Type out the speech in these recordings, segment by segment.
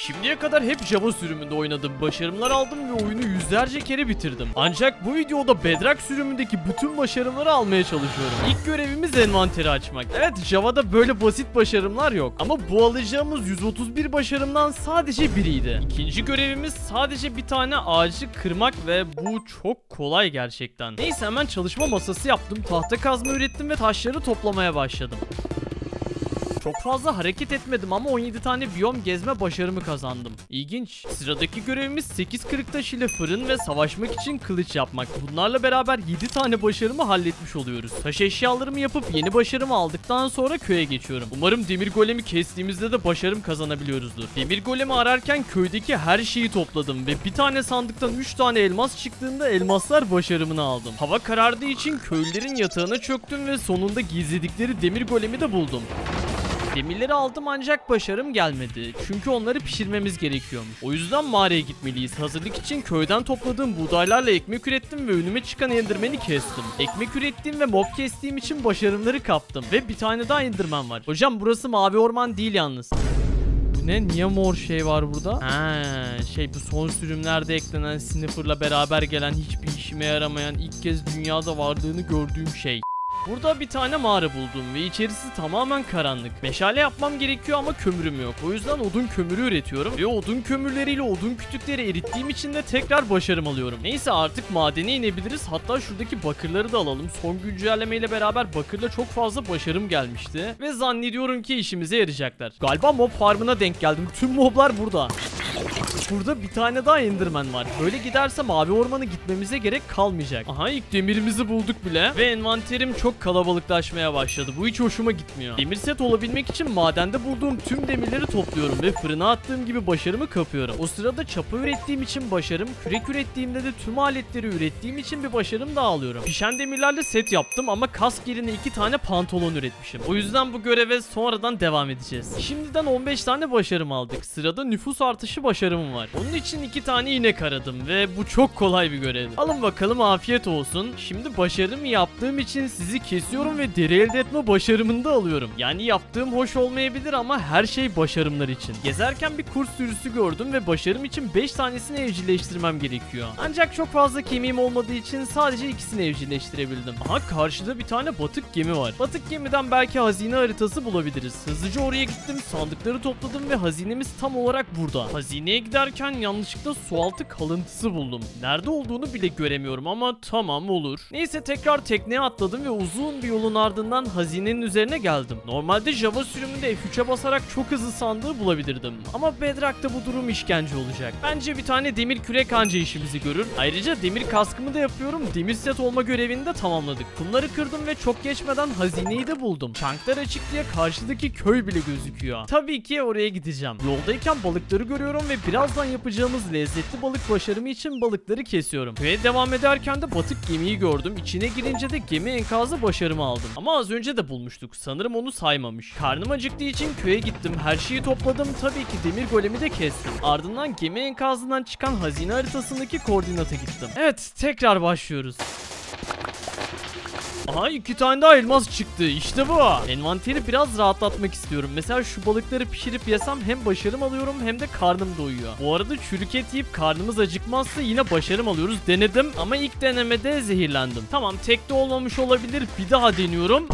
Şimdiye kadar hep Java sürümünde oynadım. Başarımlar aldım ve oyunu yüzlerce kere bitirdim. Ancak bu videoda Bedrock sürümündeki bütün başarımları almaya çalışıyorum. İlk görevimiz envanteri açmak. Evet, Java'da böyle basit başarımlar yok. Ama bu alacağımız 131 başarımdan sadece biriydi. İkinci görevimiz sadece bir tane ağacı kırmak ve bu çok kolay gerçekten. Neyse, hemen çalışma masası yaptım. Tahta kazma ürettim ve taşları toplamaya başladım. Çok fazla hareket etmedim ama 17 tane biyom gezme başarımı kazandım. İlginç. Sıradaki görevimiz 8 kırık taş ile fırın ve savaşmak için kılıç yapmak. Bunlarla beraber 7 tane başarımı halletmiş oluyoruz. Taş eşyalarımı yapıp yeni başarımı aldıktan sonra köye geçiyorum. Umarım demir golemi kestiğimizde de başarım kazanabiliyoruzdur. Demir golemi ararken köydeki her şeyi topladım ve bir tane sandıktan 3 tane elmas çıktığında elmaslar başarımını aldım. Hava karardığı için köylülerin yatağına çöktüm ve sonunda gizledikleri demir golemi de buldum. Demirleri aldım ancak başarım gelmedi. Çünkü onları pişirmemiz gerekiyormuş. O yüzden mağaraya gitmeliyiz. Hazırlık için köyden topladığım buğdaylarla ekmek ürettim ve önüme çıkan enderman'i kestim. Ekmek ürettiğim ve mob kestiğim için başarımları kaptım. Ve bir tane daha enderman var. Hocam burası mavi orman değil yalnız. Bu ne? Niye mor şey var burada? Bu son sürümlerde eklenen Sniffer'la beraber gelen hiçbir işime yaramayan ilk kez dünyada varlığını gördüğüm şey. Burada bir tane mağara buldum ve içerisi tamamen karanlık. Meşale yapmam gerekiyor ama kömürüm yok. O yüzden odun kömürü üretiyorum ve odun kömürleriyle odun kütükleri erittiğim için de tekrar başarım alıyorum. Neyse, artık madene inebiliriz. Hatta şuradaki bakırları da alalım. Son güncellemeyle beraber bakırla çok fazla başarım gelmişti ve zannediyorum ki işimize yarayacaklar. Galiba mob farmına denk geldim. Tüm moblar burada. Burada bir tane daha enderman var. Böyle giderse mavi ormana gitmemize gerek kalmayacak. Aha, ilk demirimizi bulduk bile. Ve envanterim çok kalabalıklaşmaya başladı. Bu hiç hoşuma gitmiyor. Demir set olabilmek için madende bulduğum tüm demirleri topluyorum ve fırına attığım gibi başarımı kapıyorum. O sırada çapa ürettiğim için başarım, kürek ürettiğimde de tüm aletleri ürettiğim için bir başarım daha alıyorum. Pişen demirlerle set yaptım ama kask yerine 2 tane pantolon üretmişim. O yüzden bu göreve sonradan devam edeceğiz. Şimdiden 15 tane başarım aldık. Sırada nüfus artışı başarımım var. Onun için 2 tane inek aradım ve bu çok kolay bir görev. Alın bakalım, afiyet olsun. Şimdi başarımı yaptığım için sizi kesiyorum ve deri elde etme başarımını da alıyorum. Yani yaptığım hoş olmayabilir ama her şey başarımlar için. Gezerken bir kurt sürüsü gördüm ve başarım için 5 tanesini evcilleştirmem gerekiyor. Ancak çok fazla kemiğim olmadığı için sadece 2'sini evcilleştirebildim. Aha, karşıda bir tane batık gemi var. Batık gemiden belki hazine haritası bulabiliriz. Hızlıca oraya gittim, sandıkları topladım ve hazinemiz tam olarak burada. Hazineye giderken yanlışlıkla sualtı kalıntısı buldum. Nerede olduğunu bile göremiyorum ama tamam, olur. Neyse, tekrar tekneye atladım ve uzun bir yolun ardından hazinenin üzerine geldim. Normalde Java sürümünde F3'e basarak çok hızlı sandığı bulabilirdim. Ama Bedrock'ta bu durum işkence olacak. Bence bir tane demir kürek anca işimizi görür. Ayrıca demir kaskımı da yapıyorum. Demir set olma görevini de tamamladık. Kumları kırdım ve çok geçmeden hazineyi de buldum. Çanklar açık diye karşıdaki köy bile gözüküyor. Tabii ki oraya gideceğim. Yoldayken balıkları görüyorum ve birazdan yapacağımız lezzetli balık başarımı için balıkları kesiyorum. Köye devam ederken de batık gemiyi gördüm. İçine girince de gemi enkazı başarımı aldım. Ama az önce de bulmuştuk. Sanırım onu saymamış. Karnım acıktığı için köye gittim. Her şeyi topladım. Tabii ki demir golemi de kestim. Ardından gemi enkazından çıkan hazine haritasındaki koordinata gittim. Evet, tekrar başlıyoruz. Aha, 2 tane daha elmas çıktı. İşte bu. Envanteri biraz rahatlatmak istiyorum. Mesela şu balıkları pişirip yesem hem başarım alıyorum hem de karnım doyuyor. Bu arada çürük et yiyip karnımız acıkmazsa yine başarım alıyoruz. Denedim ama ilk denemede zehirlendim. Tamam, tek de olmamış olabilir. Bir daha deniyorum.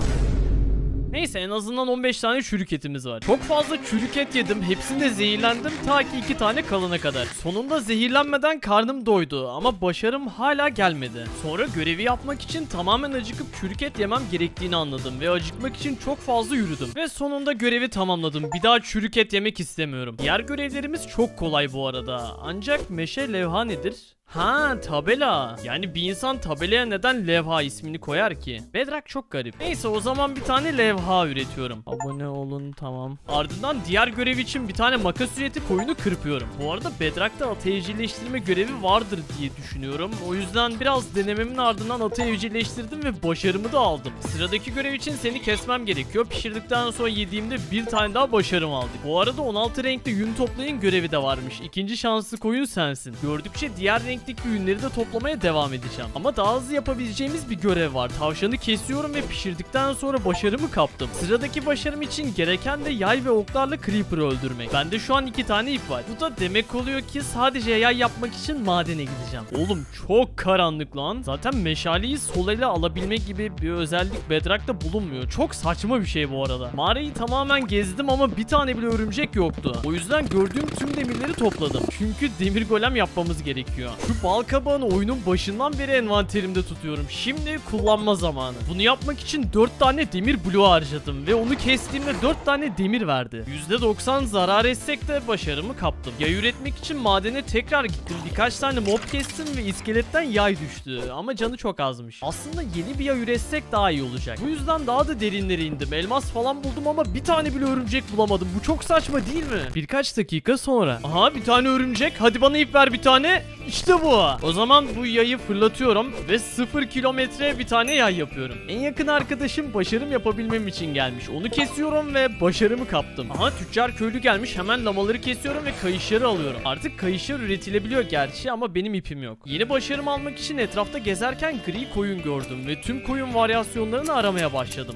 Neyse, en azından 15 tane çürük etimiz var. Çok fazla çürük et yedim. Hepsinde zehirlendim ta ki 2 tane kalana kadar. Sonunda zehirlenmeden karnım doydu ama başarım hala gelmedi. Sonra görevi yapmak için tamamen acıkıp çürük et yemem gerektiğini anladım ve acıkmak için çok fazla yürüdüm. Ve sonunda görevi tamamladım. Bir daha çürük et yemek istemiyorum. Diğer görevlerimiz çok kolay bu arada. Ancak meşe levha nedir? Ha, tabela. Yani bir insan tabelaya neden levha ismini koyar ki? Bedrock çok garip. Neyse, o zaman bir tane levha üretiyorum. Abone olun, tamam. Ardından diğer görev için bir tane makas üretip koyunu kırpıyorum. Bu arada Bedrock'ta atı evcilleştirme görevi vardır diye düşünüyorum. O yüzden biraz denememin ardından atı evcilleştirdim ve başarımı da aldım. Sıradaki görev için seni kesmem gerekiyor. Pişirdikten sonra yediğimde bir tane daha başarım aldık. Bu arada 16 renkli yün toplayın görevi de varmış. İkinci şanslı koyun sensin. Gördükçe diğer renk renkteki ürünleri de toplamaya devam edeceğim. Ama daha hızlı yapabileceğimiz bir görev var. Tavşanı kesiyorum ve pişirdikten sonra başarımı kaptım. Sıradaki başarım için gereken de yay ve oklarla Creeper'ı öldürmek. Bende şu an 2 tane ip var. Bu da demek oluyor ki sadece yay yapmak için madene gideceğim. Oğlum çok karanlık lan. Zaten meşaleyi sol ele alabilmek gibi bir özellik Bedrock'ta bulunmuyor. Çok saçma bir şey bu arada. Mağarayı tamamen gezdim ama bir tane bile örümcek yoktu. O yüzden gördüğüm tüm demirleri topladım. Çünkü demir golem yapmamız gerekiyor. Şu bal kabağını oyunun başından beri envanterimde tutuyorum. Şimdi kullanma zamanı. Bunu yapmak için 4 tane demir bloğu harcadım ve onu kestiğimde 4 tane demir verdi. %90 zarar etsek de başarımı kaptım. Yay üretmek için madene tekrar gittim. Birkaç tane mob kestim ve iskeletten yay düştü. Ama canı çok azmış. Aslında yeni bir yay üretsek daha iyi olacak. Bu yüzden daha da derinlere indim. Elmas falan buldum ama bir tane bile örümcek bulamadım. Bu çok saçma değil mi? Birkaç dakika sonra. Aha bir tane örümcek. Hadi bana ip ver bir tane. İşte bu. O zaman bu yayı fırlatıyorum ve 0 kilometre bir tane yay yapıyorum. En yakın arkadaşım başarım yapabilmem için gelmiş. Onu kesiyorum ve başarımı kaptım. Aha tüccar köylü gelmiş. Hemen lamaları kesiyorum ve kayışları alıyorum. Artık kayışlar üretilebiliyor gerçi ama benim ipim yok. Yeni başarımı almak için etrafta gezerken gri koyun gördüm ve tüm koyun varyasyonlarını aramaya başladım.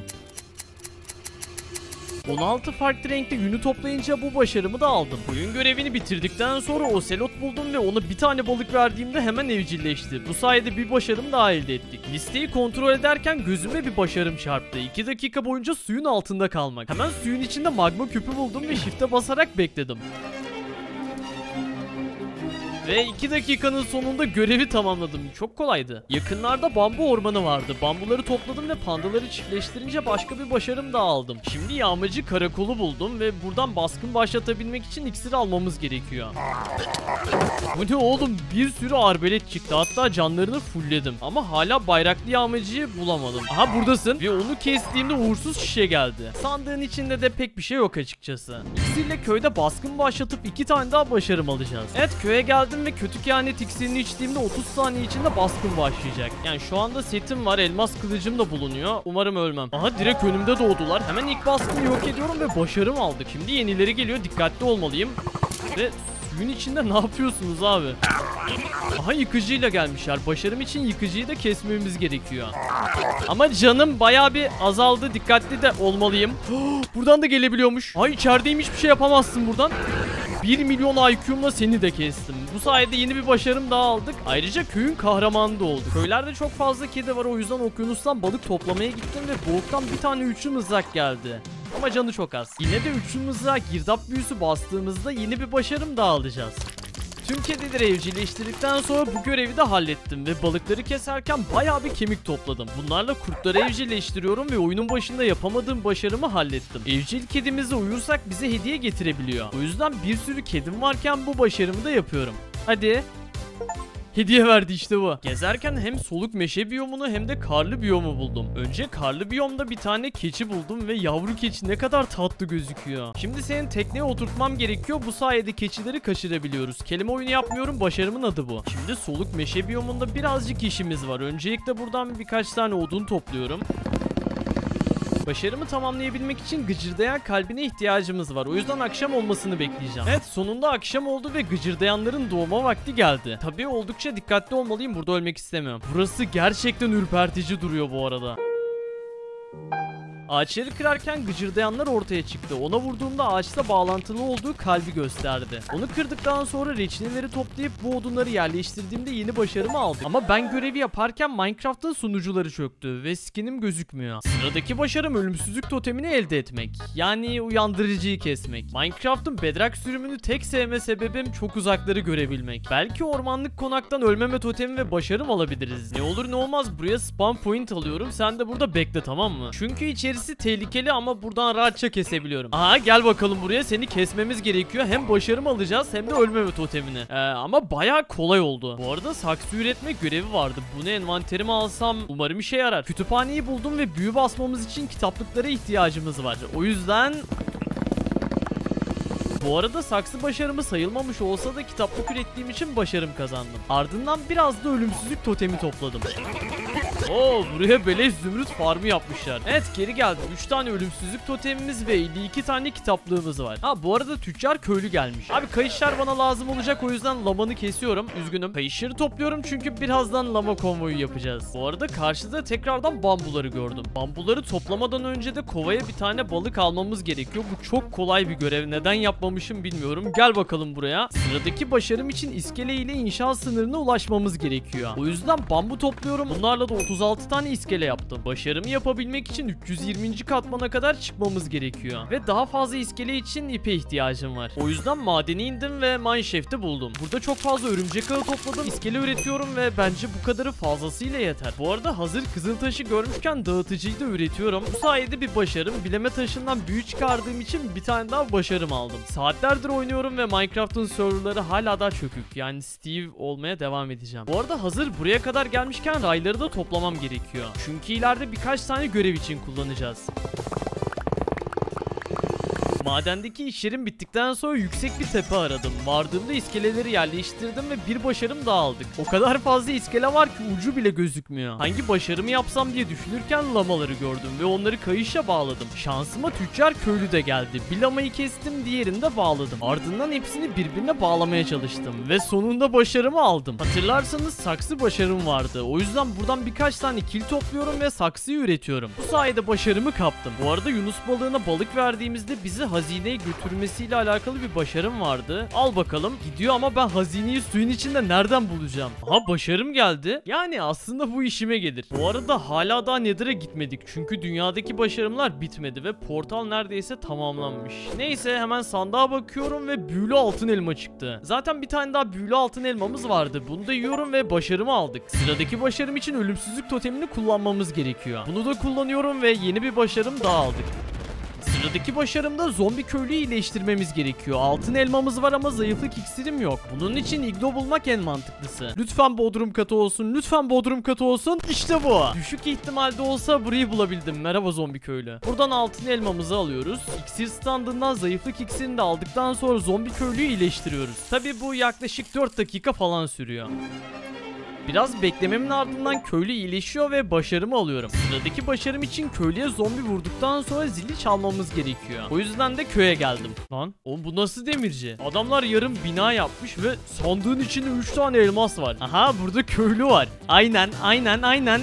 16 farklı renkli yünü toplayınca bu başarımı da aldım. Koyun görevini bitirdikten sonra oselot buldum ve ona bir tane balık verdiğimde hemen evcilleşti. Bu sayede bir başarım daha elde ettik. Listeyi kontrol ederken gözüme bir başarım çarptı. 2 dakika boyunca suyun altında kalmak. Hemen suyun içinde magma küpü buldum ve shift'e basarak bekledim. Ve 2 dakikanın sonunda görevi tamamladım. Çok kolaydı. Yakınlarda bambu ormanı vardı. Bambuları topladım ve pandaları çiftleştirince başka bir başarım daha aldım. Şimdi yağmacı karakolu buldum ve buradan baskın başlatabilmek için iksir almamız gerekiyor. Bu ne oğlum? Bir sürü arbelet çıktı. Hatta canlarını fullledim. Ama hala bayraklı yağmacıyı bulamadım. Aha buradasın. Ve onu kestiğimde uğursuz şişe geldi. Sandığın içinde de pek bir şey yok açıkçası. İksirle köyde baskın başlatıp 2 tane daha başarım alacağız. Evet köye geldim ve kötü kehanet iksirini içtiğimde 30 saniye içinde baskın başlayacak. Yani şu anda setim var, elmas kılıcım da bulunuyor. Umarım ölmem. Aha direkt önümde doğdular. Hemen ilk baskını yok ediyorum ve başarım aldık. Şimdi yenileri geliyor, dikkatli olmalıyım. Ve suyun içinde ne yapıyorsunuz abi? Aha yıkıcıyla gelmişler. Başarım için yıkıcıyı da kesmemiz gerekiyor. Ama canım bayağı bir azaldı. Dikkatli de olmalıyım. Buradan da gelebiliyormuş. Ay içerideyim, hiçbir şey yapamazsın buradan. 1 milyon IQ'mla seni de kestim. Bu sayede yeni bir başarım daha aldık. Ayrıca köyün kahramanı da olduk. Köylerde çok fazla kedi var, o yüzden okyanustan balık toplamaya gittim ve boğuktan bir tane üçlü mızrak geldi. Ama canı çok az. Yine de üçlü mızrak girdap büyüsü bastığımızda yeni bir başarım daha alacağız. Tüm kedileri evcilleştirdikten sonra bu görevi de hallettim ve balıkları keserken bayağı bir kemik topladım. Bunlarla kurtları evcilleştiriyorum ve oyunun başında yapamadığım başarımı hallettim. Evcil kedimize uyursak bize hediye getirebiliyor. O yüzden bir sürü kedim varken bu başarımı da yapıyorum. Hadi. Hediye verdi işte bu. Gezerken hem soluk meşe biyomunu hem de karlı biyomu buldum. Önce karlı biyomda bir tane keçi buldum ve yavru keçi ne kadar tatlı gözüküyor. Şimdi senin tekneye oturtmam gerekiyor. Bu sayede keçileri kaçırabiliyoruz. Kelime oyunu yapmıyorum, başarımın adı bu. Şimdi soluk meşe biyomunda birazcık işimiz var. Öncelikle buradan birkaç tane odun topluyorum. Başarımı tamamlayabilmek için gıcırdayan kalbine ihtiyacımız var. O yüzden akşam olmasını bekleyeceğim. Evet sonunda akşam oldu ve gıcırdayanların doğma vakti geldi. Tabii oldukça dikkatli olmalıyım, burada ölmek istemiyorum. Burası gerçekten ürpertici duruyor bu arada. Ağaçları kırarken gıcırdayanlar ortaya çıktı. Ona vurduğumda ağaçla bağlantılı olduğu kalbi gösterdi. Onu kırdıktan sonra reçineleri toplayıp bu odunları yerleştirdiğimde yeni başarımı aldım. Ama ben görevi yaparken Minecraft'ın sunucuları çöktü ve skinim gözükmüyor. Sıradaki başarım ölümsüzlük totemini elde etmek. Yani uyandırıcıyı kesmek. Minecraft'ın Bedrock sürümünü tek sevme sebebim çok uzakları görebilmek. Belki ormanlık konaktan ölmeme totemi ve başarım alabiliriz. Ne olur ne olmaz buraya spawn point alıyorum. Sen de burada bekle, tamam mı? Çünkü içerisi tehlikeli ama buradan rahatça kesebiliyorum. Aha gel bakalım buraya, seni kesmemiz gerekiyor. Hem başarım alacağız hem de ölmeme totemini. Ama bayağı kolay oldu. Bu arada saksı üretme görevi vardı. Bunu envanterime alsam umarım işe yarar. Kütüphaneyi buldum ve büyü basmamız için kitaplıklara ihtiyacımız var. O yüzden Bu arada saksı başarımı sayılmamış olsa da kitaplık ürettiğim için başarım kazandım. Ardından biraz da ölümsüzlük totemi topladım. Oo, buraya beleş zümrüt farmı yapmışlar. Evet, geri geldim. 3 tane ölümsüzlük totemimiz ve 52 tane kitaplığımız var. Ha, bu arada tüccar köylü gelmiş. Abi kayışlar bana lazım olacak, o yüzden lamanı kesiyorum. Üzgünüm. Kayışları topluyorum çünkü birazdan lama konvoyu yapacağız. Bu arada karşıda tekrardan bambuları gördüm. Bambuları toplamadan önce de kovaya bir tane balık almamız gerekiyor. Bu çok kolay bir görev. Neden yapmamışım bilmiyorum. Gel bakalım buraya. Sıradaki başarım için iskele ile inşaat sınırına ulaşmamız gerekiyor. O yüzden bambu topluyorum. Bunlarla da 36 tane iskele yaptım. Başarımı yapabilmek için 320. katmana kadar çıkmamız gerekiyor. Ve daha fazla iskele için ipe ihtiyacım var. O yüzden madene indim ve mineshaft'i buldum. Burada çok fazla örümcek ağı topladım. İskele üretiyorum ve bence bu kadarı fazlasıyla yeter. Bu arada hazır kızıl taşı görmüşken dağıtıcıyı da üretiyorum. Bu sayede bir başarım. Bileme taşından büyü çıkardığım için bir tane daha başarım aldım. Saatlerdir oynuyorum ve Minecraft'ın serverları hala daha çökük. Yani Steve olmaya devam edeceğim. Bu arada hazır buraya kadar gelmişken rayları da toplamam gerekiyor. Çünkü ileride birkaç tane görev için kullanacağız. Madendeki işlerim bittikten sonra yüksek bir tepe aradım. Vardığımda iskeleleri yerleştirdim ve bir başarım daha aldık. O kadar fazla iskele var ki ucu bile gözükmüyor. Hangi başarımı yapsam diye düşünürken lamaları gördüm ve onları kayışa bağladım. Şansıma tüccar köylü de geldi. Bir lamayı kestim, diğerini de bağladım. Ardından hepsini birbirine bağlamaya çalıştım ve sonunda başarımı aldım. Hatırlarsanız saksı başarım vardı. O yüzden buradan birkaç tane kil topluyorum ve saksıyı üretiyorum. Bu sayede başarımı kaptım. Bu arada Yunus balığına balık verdiğimizde bizi hazineye götürmesiyle alakalı bir başarım vardı. Al bakalım. Gidiyor ama ben hazineyi suyun içinde nereden bulacağım? Aha, başarım geldi. Yani aslında bu işime gelir. Bu arada hala daha Nether'a gitmedik. Çünkü dünyadaki başarımlar bitmedi ve portal neredeyse tamamlanmış. Neyse, hemen sandığa bakıyorum ve büyülü altın elma çıktı. Zaten bir tane daha büyülü altın elmamız vardı. Bunu da yiyorum ve başarımı aldık. Sıradaki başarım için ölümsüzlük totemini kullanmamız gerekiyor. Bunu da kullanıyorum ve yeni bir başarım daha aldık. Sıradaki başarımda zombi köylüyü iyileştirmemiz gerekiyor. Altın elmamız var ama zayıflık iksirim yok. Bunun için iglo bulmak en mantıklısı. Lütfen bodrum katı olsun. Lütfen bodrum katı olsun. İşte bu. Düşük ihtimalde olsa burayı bulabildim. Merhaba zombi köylü. Buradan altın elmamızı alıyoruz. İksir standından zayıflık iksirini de aldıktan sonra zombi köylüyü iyileştiriyoruz. Tabi bu yaklaşık 4 dakika falan sürüyor. Biraz beklememin ardından köylü iyileşiyor ve başarımı alıyorum. Sıradaki başarım için köylüye zombi vurduktan sonra zili çalmamız gerekiyor. O yüzden de köye geldim. Lan oğlum, bu nasıl demirci? Adamlar yarım bina yapmış ve sandığın içinde 3 tane elmas var. Aha, burada köylü var. Aynen.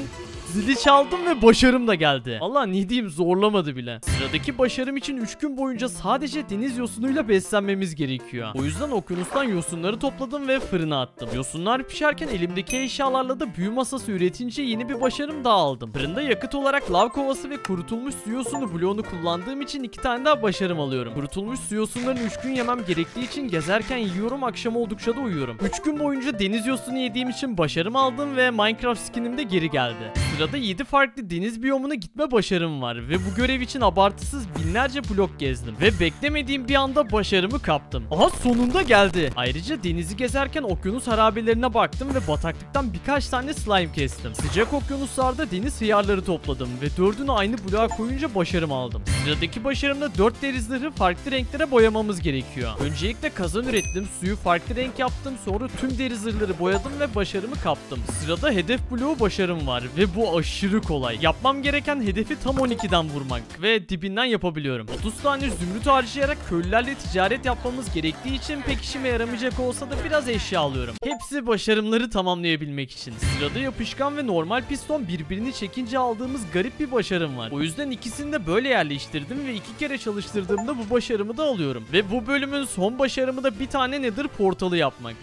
Zili çaldım ve başarım da geldi. Allah, ne diyeyim, zorlamadı bile. Sıradaki başarım için 3 gün boyunca sadece deniz yosunuyla beslenmemiz gerekiyor. O yüzden okyanustan yosunları topladım ve fırına attım. Yosunlar pişerken elimdeki eşyalarla da büyü masası üretince yeni bir başarım daha aldım. Fırında yakıt olarak lav kovası ve kurutulmuş su yosunu bloğunu kullandığım için 2 tane daha başarım alıyorum. Kurutulmuş su yosunlarını 3 gün yemem gerektiği için gezerken yiyorum, akşam oldukça da uyuyorum. 3 gün boyunca deniz yosunu yediğim için başarım aldım ve Minecraft skinim de geri geldi. Sırada 7 farklı deniz biyomuna gitme başarım var ve bu görev için abartısız binlerce blok gezdim ve beklemediğim bir anda başarımı kaptım. Aha, sonunda geldi. Ayrıca denizi gezerken okyanus harabelerine baktım ve bataklıktan birkaç tane slime kestim. Sıcak okyanuslarda deniz hıyarları topladım ve 4'ünü aynı bloğa koyunca başarım aldım. Sıradaki başarımda 4 deri zırhı farklı renklere boyamamız gerekiyor. Öncelikle kazan ürettim, suyu farklı renk yaptım, sonra tüm deri zırhları boyadım ve başarımı kaptım. Sırada hedef bloğu başarım var ve bu aşırı kolay. Yapmam gereken hedefi tam 12'den vurmak ve dibinden yapabiliyorum. 30 tane zümrüt harcayarak köylülerle ticaret yapmamız gerektiği için pek işime yaramayacak olsa da biraz eşya alıyorum. Hepsi başarımları tamamlayabilmek için. Sırada yapışkan ve normal piston birbirini çekince aldığımız garip bir başarım var. O yüzden ikisini de böyle yerleştirdim ve 2 kere çalıştırdığımda bu başarımı da alıyorum. Ve bu bölümün son başarımı da bir tane Nether portalı yapmak.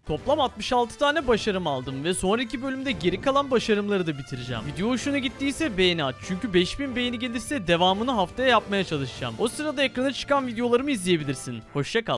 Toplam 66 tane başarım aldım ve sonraki bölümde geri kalan başarımları da bitireceğim. Video hoşuna gittiyse beğeni at. Çünkü 5000 beğeni gelirse devamını haftaya yapmaya çalışacağım. O sırada ekrana çıkan videolarımı izleyebilirsin. Hoşça kal.